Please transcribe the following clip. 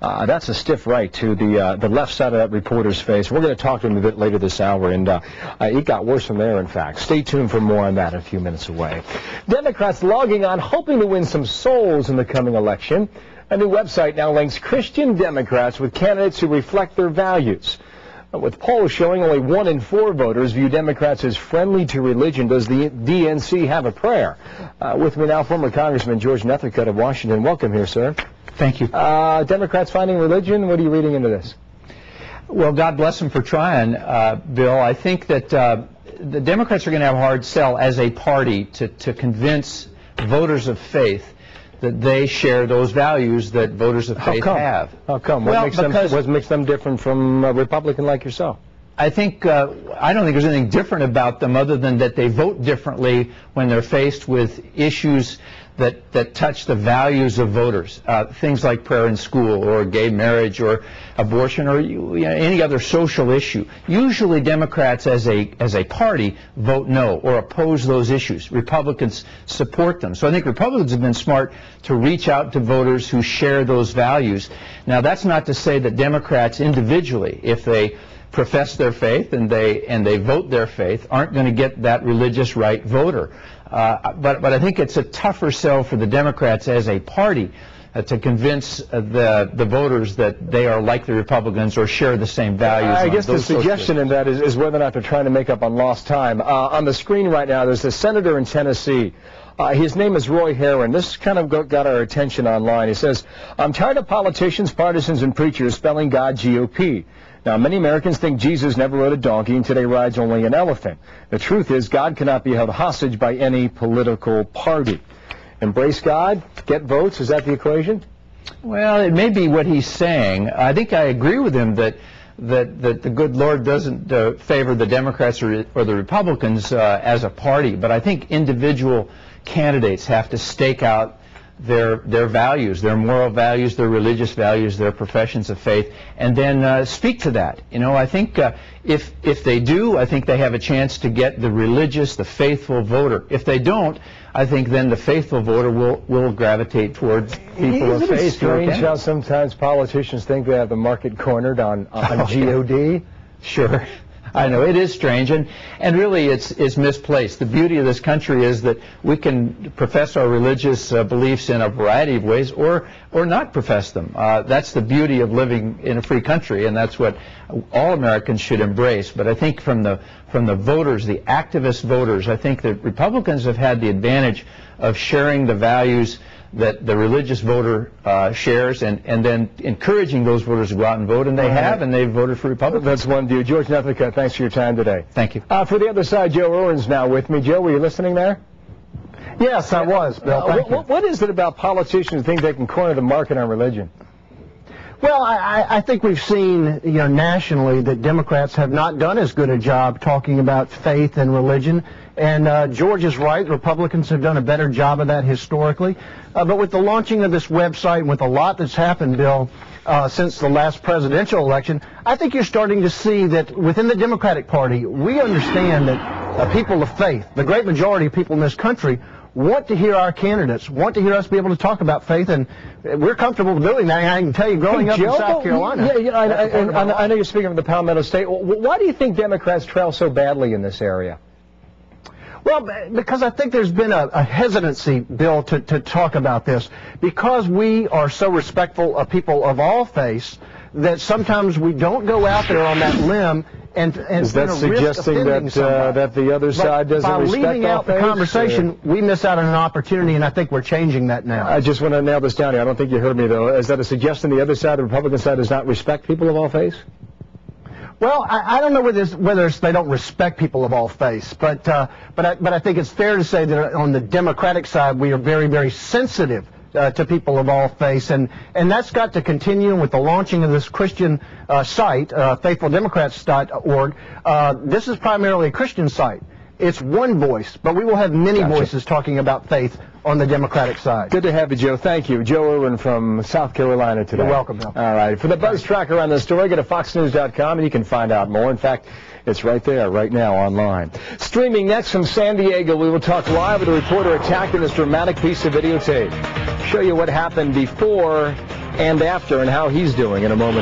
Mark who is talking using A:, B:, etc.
A: That's a stiff right to the left side of that reporter's face. We're going to talk to him a bit later this hour, and it got worse from there, in fact. Stay tuned for more on that a few minutes away. Democrats logging on, hoping to win some souls in the coming election. A new website now links Christian Democrats with candidates who reflect their values. With polls showing only 1 in 4 voters view Democrats as friendly to religion, does the DNC have a prayer? With me now, former Congressman George Nethercutt of Washington. Welcome here, sir.
B: Thank you.
A: Democrats finding religion? What are you reading into this?
B: Well, God bless them for trying, Bill. I think that the Democrats are going to have a hard sell as a party to convince voters of faith that they share those values that voters of faith have.
A: How come?
B: Well,
A: What makes them different from a Republican like yourself?
B: I think I don't think there's anything different about them other than that they vote differently when they're faced with issues that touch the values of voters. Things like prayer in school or gay marriage or abortion or any other social issue. Usually Democrats as a party vote no or oppose those issues. Republicans support them. So I think Republicans have been smart to reach out to voters who share those values. Now that's not to say that Democrats individually, if they profess their faith and they vote their faith, aren't going to get that religious right voter. But I think it's a tougher sell for the Democrats as a party to convince the voters that they are like the Republicans or share the same values.
A: I guess the suggestion in that is whether or not they're trying to make up on lost time. On the screen right now, there's a senator in Tennessee. His name is Roy Herron. This kind of got our attention online. He says, "I'm tired of politicians, partisans, and preachers spelling God GOP. Now, many Americans think Jesus never rode a donkey and today rides only an elephant. The truth is, God cannot be held hostage by any political party." Embrace God, get votes, is that the equation?
B: Well, it may be what he's saying. I think I agree with him that the good Lord doesn't favor the Democrats or the Republicans as a party, but I think individual candidates have to stake out their values, their moral values, their religious values, their professions of faith, and then speak to that. You know, I think if they do, I think they have a chance to get the religious, the faithful voter. If they don't, I think then the faithful voter will gravitate towards people of faith.
A: Isn't it strange how sometimes politicians think they have the market cornered on GOD?
B: Sure. I know, it is strange, and really it's misplaced. The beauty of this country is that we can profess our religious beliefs in a variety of ways or not profess them. That's the beauty of living in a free country, and that's what all Americans should embrace. But I think from the voters, the activist voters, I think that Republicans have had the advantage of sharing the values that the religious voter shares and then encouraging those voters to go out and vote, and they have, and they've voted for Republicans.
A: That's one view. George Nethercutt, thanks for your time today.
B: Thank you.
A: For the other side, Joe Irwin's now with me. Joe, were you listening there?
C: Yes, I was, Bill. Thank you.
A: What is it about politicians who think they can corner the market on religion?
C: Well, I think we've seen, nationally that Democrats have not done as good a job talking about faith and religion. And George is right. Republicans have done a better job of that historically. But with the launching of this website and with a lot that's happened, Bill, since the last presidential election, I think you're starting to see that within the Democratic Party, we understand that people of faith, the great majority of people in this country, want to hear our candidates, want to hear us be able to talk about faith, and we're comfortable doing that. I can tell you, growing up in South Carolina.
A: I know you're speaking of the Palmetto State. Why do you think Democrats trail so badly in this area?
C: Well, because I think there's been a hesitancy, Bill, to talk about this. Because we are so respectful of people of all faiths, that sometimes we don't go out there on that limb and
A: is that suggesting that the other side doesn't respect all faiths?
C: By leaving out the conversation, we miss out on an opportunity, and I think we're changing that now.
A: I just want to nail this down here. I don't think you heard me, though. Is that a suggestion the other side, the Republican side, does not respect people of all faiths?
C: Well, I don't know whether they don't respect people of all faiths, but I think it's fair to say that on the Democratic side, we are very, very sensitive to people of all faiths, and that's got to continue with the launching of this Christian site, faithfuldemocrats.org. This is primarily a Christian site. It's one voice, but we will have many voices talking about faith on the Democratic side.
A: Good to have you, Joe. Thank you. Joe Irwin from South Carolina today.
C: You're welcome, Bill.
A: All right. For the buzz tracker on this story, go to foxnews.com and you can find out more. In fact, it's right there, right now, online. Streaming next from San Diego, we will talk live with a reporter attacked in this dramatic piece of videotape. Show you what happened before and after and how he's doing in a moment.